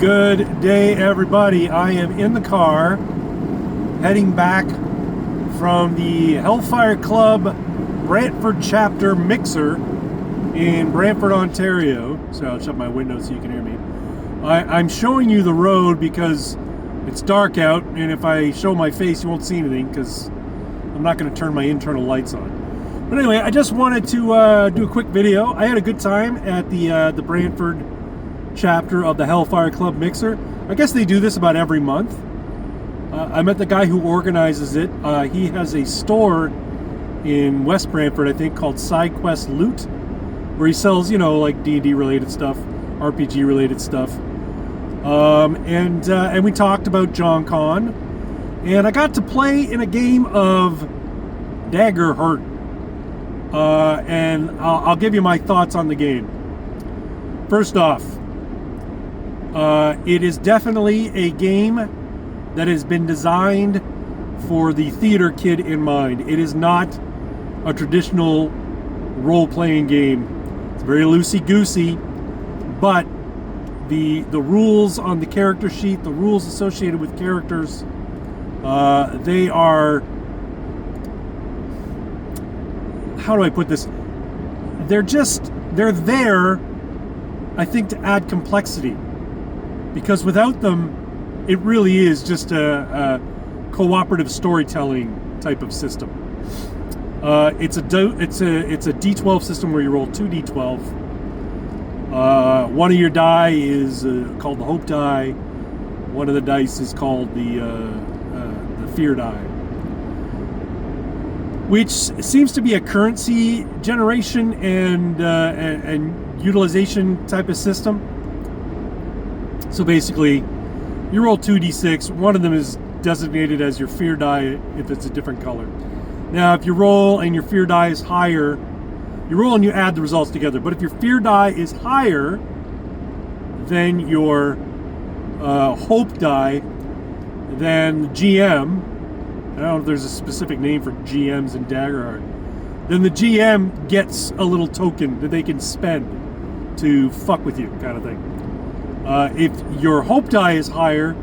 Good day, everybody. I am in the car heading back from the Hellfire Club Brantford chapter mixer in Brantford, Ontario. So I'll shut my window so you can hear me. I'm showing you the road because it's dark out, and if I show my face, you won't see anything because I'm not going to turn my internal lights on. But anyway, I just wanted to do a quick video. I had a good time at the Brantford chapter of the Hellfire Club mixer. I guess they do this about every month. I met the guy who organizes it. He has a store in West Brantford, I think, called SideQuest Loot, where he sells, you know, like D&D related stuff, RPG related stuff. And we talked about John Con, and I got to play in a game of Daggerheart, and I'll give you my thoughts on the game. First off, it is definitely a game that has been designed for the theater kid in mind. It is not a traditional role-playing game. It's very loosey-goosey, but the rules on the character sheet, the rules associated with characters, they are, how do I put this? They're there, I think, to add complexity. Because without them, it really is just a cooperative storytelling type of system. It's a D12 system where you roll 2d12. One of your die is called the hope die. One of the dice is called the fear die, which seems to be a currency generation and utilization type of system. So basically, you roll 2d6. One of them is designated as your fear die if it's a different color. Now, if you roll and your fear die is higher, you roll and you add the results together. But if your fear die is higher than your hope die, then the GM, I don't know if there's a specific name for GMs in Daggerheart, then the GM gets a little token that they can spend to fuck with you, kind of thing. If your hope die is higher,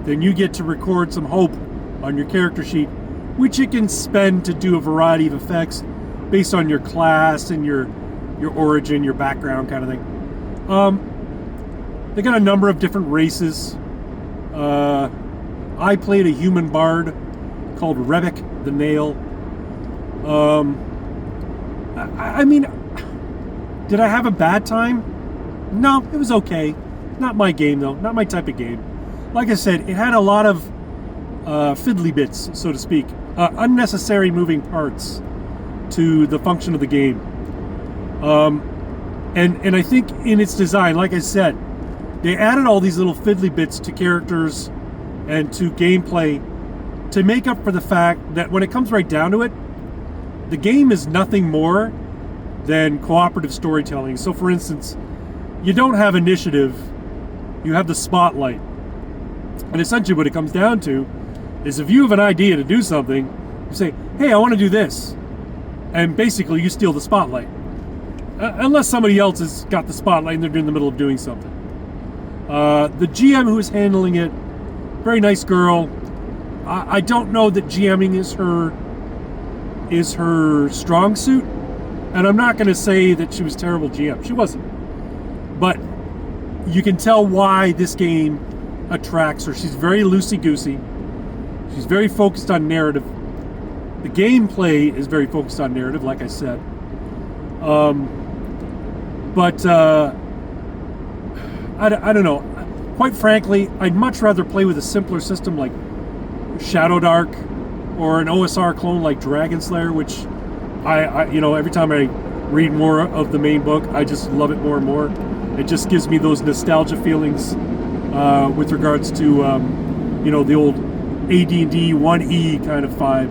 then you get to record some hope on your character sheet, which you can spend to do a variety of effects based on your class and your origin, your background, kind of thing. They got a number of different races. I played a human bard called Rebek the Nail. I mean, did I have a bad time? No, it was okay. Not my game, though. Not my type of game. Like I said, it had a lot of fiddly bits, so to speak. Unnecessary moving parts to the function of the game. And I think in its design, like I said, they added all these little fiddly bits to characters and to gameplay to make up for the fact that when it comes right down to it, the game is nothing more than cooperative storytelling. So, for instance, you don't have initiative. You have the spotlight. And essentially what it comes down to is if you have an idea to do something, you say, hey, I want to do this. And basically you steal the spotlight. Unless somebody else has got the spotlight and they're in the middle of doing something. The GM who is handling it, very nice girl. I don't know that GMing is her strong suit. And I'm not going to say that she was terrible GM. She wasn't. But you can tell why this game attracts her. She's very loosey-goosey. She's very focused on narrative. The gameplay is very focused on narrative, like I said. But I don't know. Quite frankly, I'd much rather play with a simpler system like Shadow Dark or an OSR clone like Dragon Slayer, which I you know, every time I read more of the main book, I just love it more and more. It just gives me those nostalgia feelings with regards to, you know, the old AD&D 1E kind of vibe.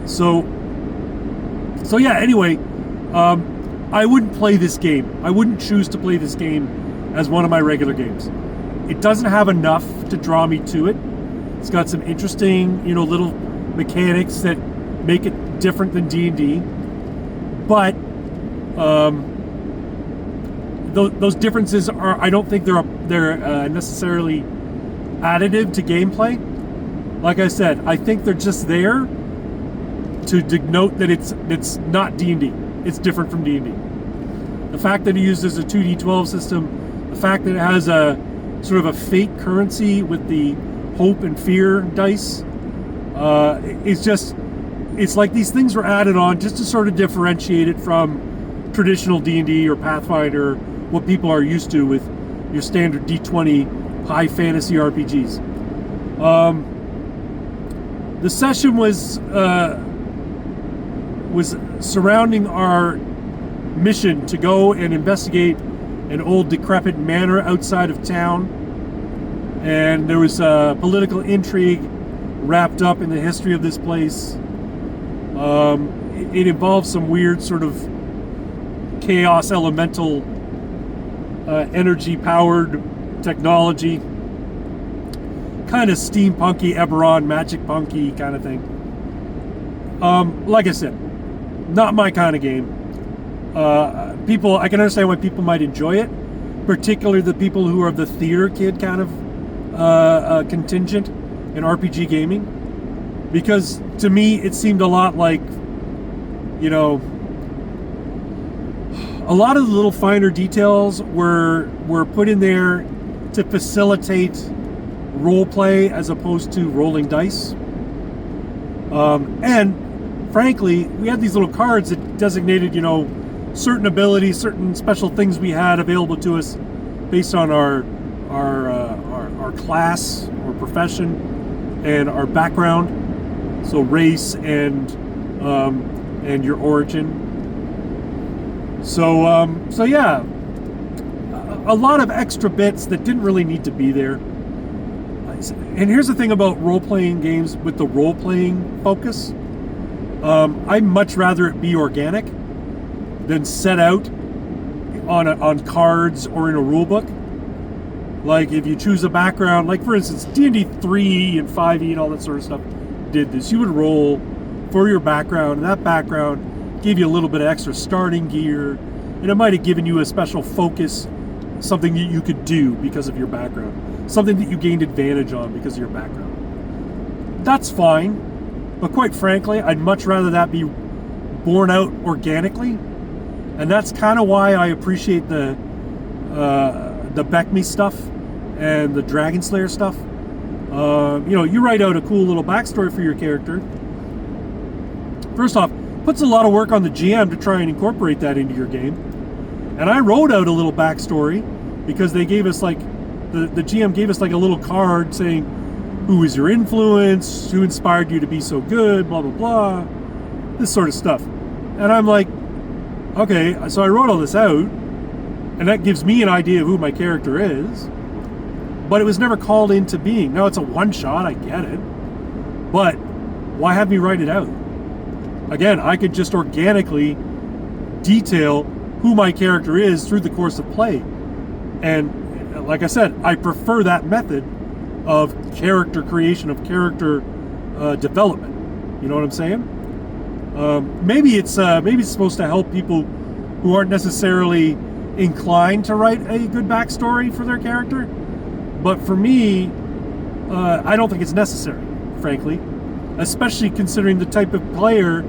So yeah, anyway, I wouldn't play this game. I wouldn't choose to play this game as one of my regular games. It doesn't have enough to draw me to it. It's got some interesting, you know, little mechanics that make it different than D&D. But those differences are, I don't think they're necessarily additive to gameplay. Like I said, I think they're just there to denote that it's not D&D. It's different from D&D. The fact that it uses a 2d12 system, the fact that it has a sort of a fake currency with the hope and fear dice, it's like these things were added on just to sort of differentiate it from traditional D&D or Pathfinder, what people are used to with your standard D20 high fantasy RPGs. The session was surrounding our mission to go and investigate an old decrepit manor outside of town, and there was political intrigue wrapped up in the history of this place. It involved some weird sort of chaos elemental energy powered technology, kind of steampunky, Eberron, magic punky kind of thing. Like I said, not my kind of game. I can understand why people might enjoy it, particularly the people who are the theater kid kind of contingent in RPG gaming, because to me it seemed a lot like, you know, a lot of the little finer details were put in there to facilitate role play as opposed to rolling dice. And frankly, we had these little cards that designated, you know, certain abilities, certain special things we had available to us based on our class or profession and our background, so race and your origin. So yeah, a lot of extra bits that didn't really need to be there. And here's the thing about role-playing games with the role-playing focus. I'd much rather it be organic than set out on cards or in a rule book. Like if you choose a background, like for instance, D&D 3 and 5e and all that sort of stuff did this. You would roll for your background, and that background gave you a little bit of extra starting gear, and it might have given you a special focus, something that you could do because of your background, something that you gained advantage on because of your background. That's fine, but quite frankly, I'd much rather that be borne out organically, and that's kind of why I appreciate the Beckme stuff and the Dragon Slayer stuff. You know, you write out a cool little backstory for your character. First off, puts a lot of work on the GM to try and incorporate that into your game. And I wrote out a little backstory because they gave us like, the GM gave us like a little card saying, who was your influence, who inspired you to be so good, blah, blah, blah, this sort of stuff. And I'm like, okay, so I wrote all this out, and that gives me an idea of who my character is, but it was never called into being. Now it's a one-shot, I get it, but why have me write it out? Again, I could just organically detail who my character is through the course of play. And like I said, I prefer that method of character creation, of character development. You know what I'm saying? Maybe it's supposed to help people who aren't necessarily inclined to write a good backstory for their character. But for me, I don't think it's necessary, frankly. Especially considering the type of player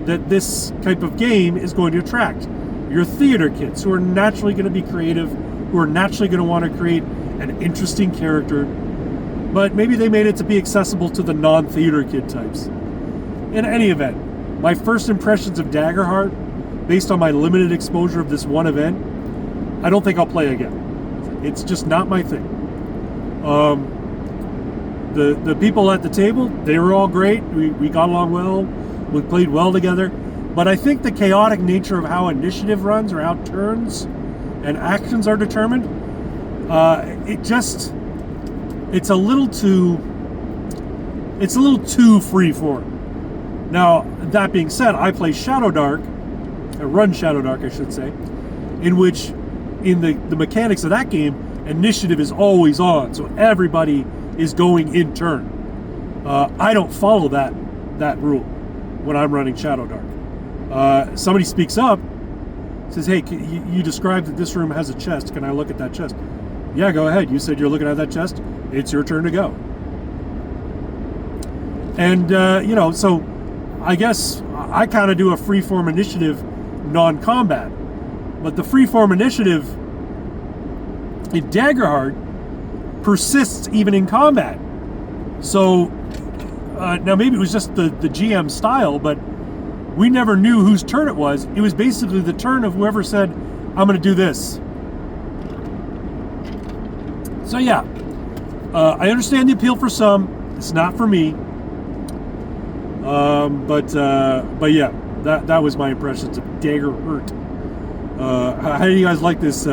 that this type of game is going to attract. Your theater kids who are naturally going to be creative, who are naturally going to want to create an interesting character, but maybe they made it to be accessible to the non-theater kid types. In any event, my first impressions of Daggerheart, based on my limited exposure of this one event, I don't think I'll play again. It's just not my thing. The people at the table, they were all great. We got along well. We played well together. But I think the chaotic nature of how initiative runs, or how turns and actions are determined, it's a little too free-form. Now, that being said, I play run Shadowdark, I should say, in which, in the mechanics of that game, initiative is always on, so everybody is going in turn. I don't follow that rule when I'm running Shadowdark. Somebody speaks up, Says, hey, you described that this room has a chest. Can I look at that chest? Yeah, go ahead. You said you're looking at that chest. It's your turn to go. And, so I guess I kind of do a freeform initiative non-combat. But the freeform initiative in Daggerheart persists even in combat. So, now maybe it was just the GM style, but we never knew whose turn it was. It was basically the turn of whoever said, I'm going to do this. So yeah, I understand the appeal for some. It's not for me. But yeah, that was my impressions of Daggerheart. How do you guys like this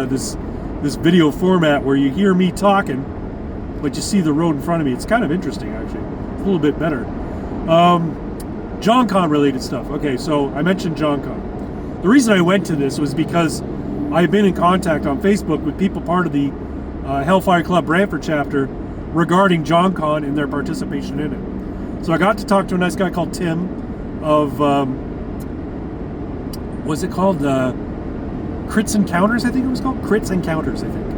video format where you hear me talking, but you see the road in front of me? It's kind of interesting, actually. It's a little bit better. JonCon related stuff. Okay, so I mentioned JonCon. The reason I went to this was because I've been in contact on Facebook with people part of the Hellfire Club Brantford chapter regarding JonCon and their participation in it. So I got to talk to a nice guy called Tim of, what's it called? Crits Encounters, I think it was called? Crits Encounters, I think.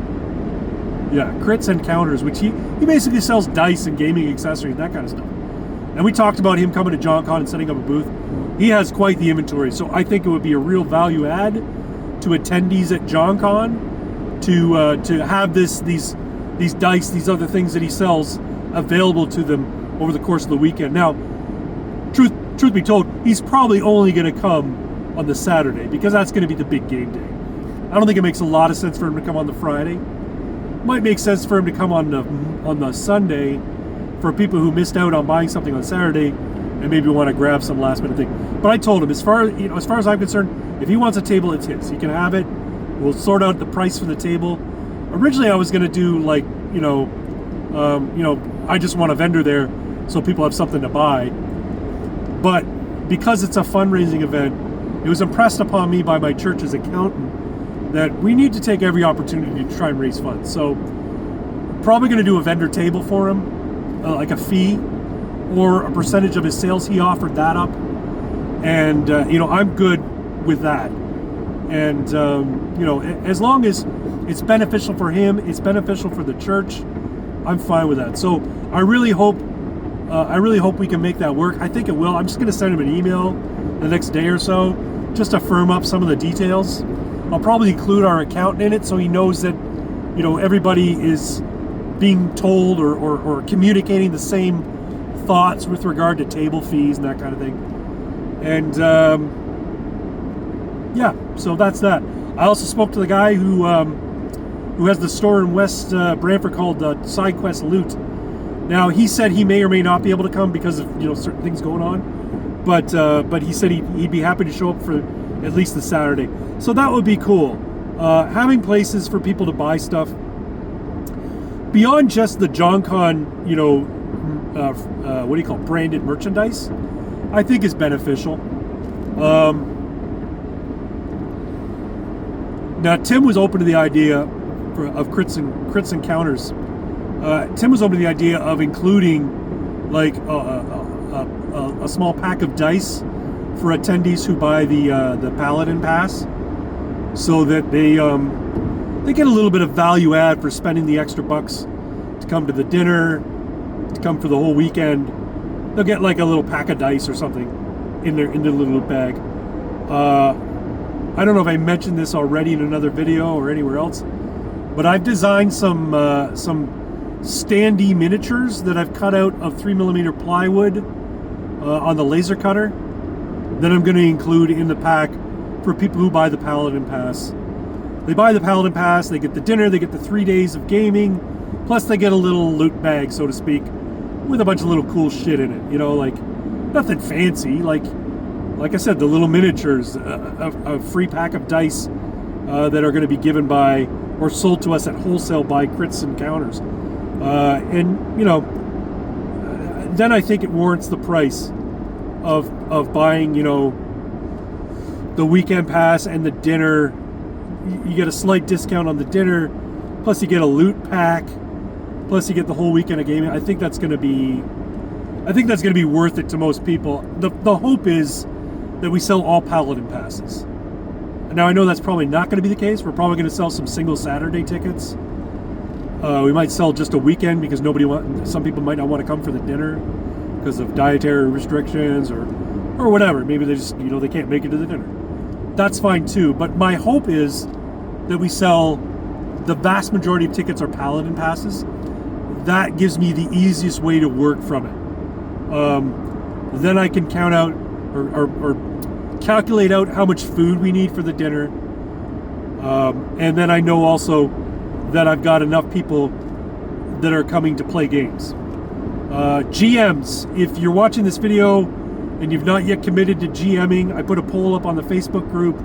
Yeah, Crits Encounters, which he basically sells dice and gaming accessories, that kind of stuff. And we talked about him coming to JonCon and setting up a booth. He has quite the inventory, so I think it would be a real value add to attendees at JonCon to have these dice, these other things that he sells available to them over the course of the weekend. Now, truth be told, he's probably only going to come on the Saturday because that's going to be the big game day. I don't think it makes a lot of sense for him to come on the Friday. Might make sense for him to come on the Sunday for people who missed out on buying something on Saturday and maybe want to grab some last minute thing. But I told him, as far as I'm concerned, if he wants a table, it's his. He can have it. We'll sort out the price for the table. Originally, I was going to do I just want a vendor there so people have something to buy. But because it's a fundraising event, it was impressed upon me by my church's accountant that we need to take every opportunity to try and raise funds. So probably going to do a vendor table for him, like a fee or a percentage of his sales. He offered that up, and I'm good with that. And as long as it's beneficial for him, it's beneficial for the church, I'm fine with that. So I really hope we can make that work. I think it will. I'm just going to send him an email the next day or so just to firm up some of the details. I'll probably include our accountant in it so he knows that everybody is being told or communicating the same thoughts with regard to table fees and that kind of thing. And yeah, so that's that. I also spoke to the guy who has the store in West Brantford called Side Quest Loot. Now, he said he may or may not be able to come because of certain things going on, but he said he'd be happy to show up for at least the Saturday. So that would be cool. Having places for people to buy stuff beyond just the JonCon, what do you call it, branded merchandise, I think is beneficial. Now, Tim was open to the idea of Crits Encounters. Tim was open to the idea of including like a small pack of dice for attendees who buy the Paladin Pass, so that they get a little bit of value add for spending the extra bucks to come to the dinner, to come for the whole weekend. They'll get like a little pack of dice or something in their little bag. I don't know if I mentioned this already in another video or anywhere else, but I've designed some standee miniatures that I've cut out of 3mm plywood on the laser cutter that I'm going to include in the pack for people who buy the Paladin Pass. They buy the Paladin Pass, they get the dinner, they get the 3 days of gaming, plus they get a little loot bag, so to speak, with a bunch of little cool shit in it. Like nothing fancy, like I said, the little miniatures, a free pack of dice that are going to be given by or sold to us at wholesale by Crits Encounters. Then I think it warrants the price of buying, the weekend pass and the dinner. You get a slight discount on the dinner, plus you get a loot pack, plus you get the whole weekend of gaming. I think that's going to be worth it to most people. The hope is that we sell all Paladin passes. Now I know that's probably not going to be the case. We're probably going to sell some single Saturday tickets. We might sell just a weekend because some people might not want to come for the dinner because of dietary restrictions or whatever. Maybe they just, they can't make it to the dinner. That's fine too. But my hope is that we sell the vast majority of tickets are Paladin passes. That gives me the easiest way to work from it. Then I can count out or calculate out how much food we need for the dinner. And then I know also that I've got enough people that are coming to play games. GMs, if you're watching this video and you've not yet committed to GMing, I put a poll up on the Facebook group.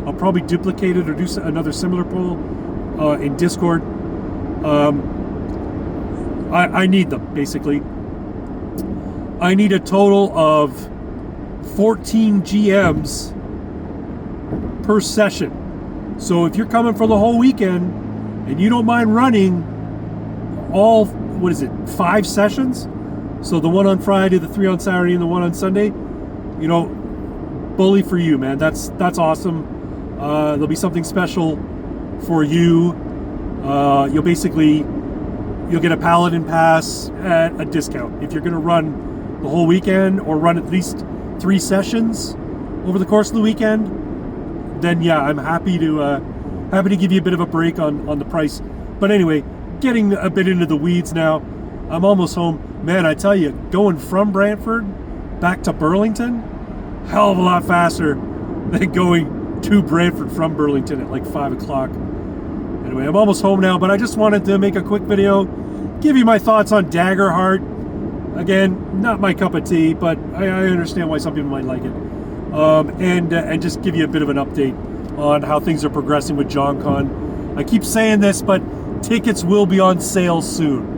I'll probably duplicate it or do another similar poll in Discord. I need them, basically. I need a total of 14 GMs per session. So if you're coming for the whole weekend and you don't mind running all, 5 sessions? So the one on Friday, the 3 on Saturday, and the 1 on Sunday, bully for you, man. That's awesome. There'll be something special for you. You'll get a Paladin pass at a discount. If you're going to run the whole weekend or run at least 3 sessions over the course of the weekend, then yeah, I'm happy to give you a bit of a break on the price. But anyway, getting a bit into the weeds now. I'm almost home. Man, I tell you, going from Brantford back to Burlington, hell of a lot faster than going to Brantford from Burlington at like 5 o'clock. Anyway, I'm almost home now, but I just wanted to make a quick video, give you my thoughts on Daggerheart. Again, not my cup of tea, but I understand why some people might like it. And just give you a bit of an update on how things are progressing with JonCon. I keep saying this, but tickets will be on sale soon.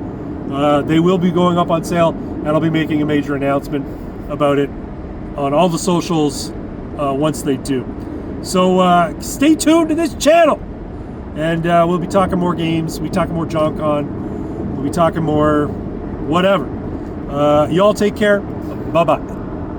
They will be going up on sale, and I'll be making a major announcement about it on all the socials once they do. So stay tuned to this channel, and we'll be talking more games. We'll be talking more JonCon. We'll be talking more whatever. Y'all take care. Bye-bye.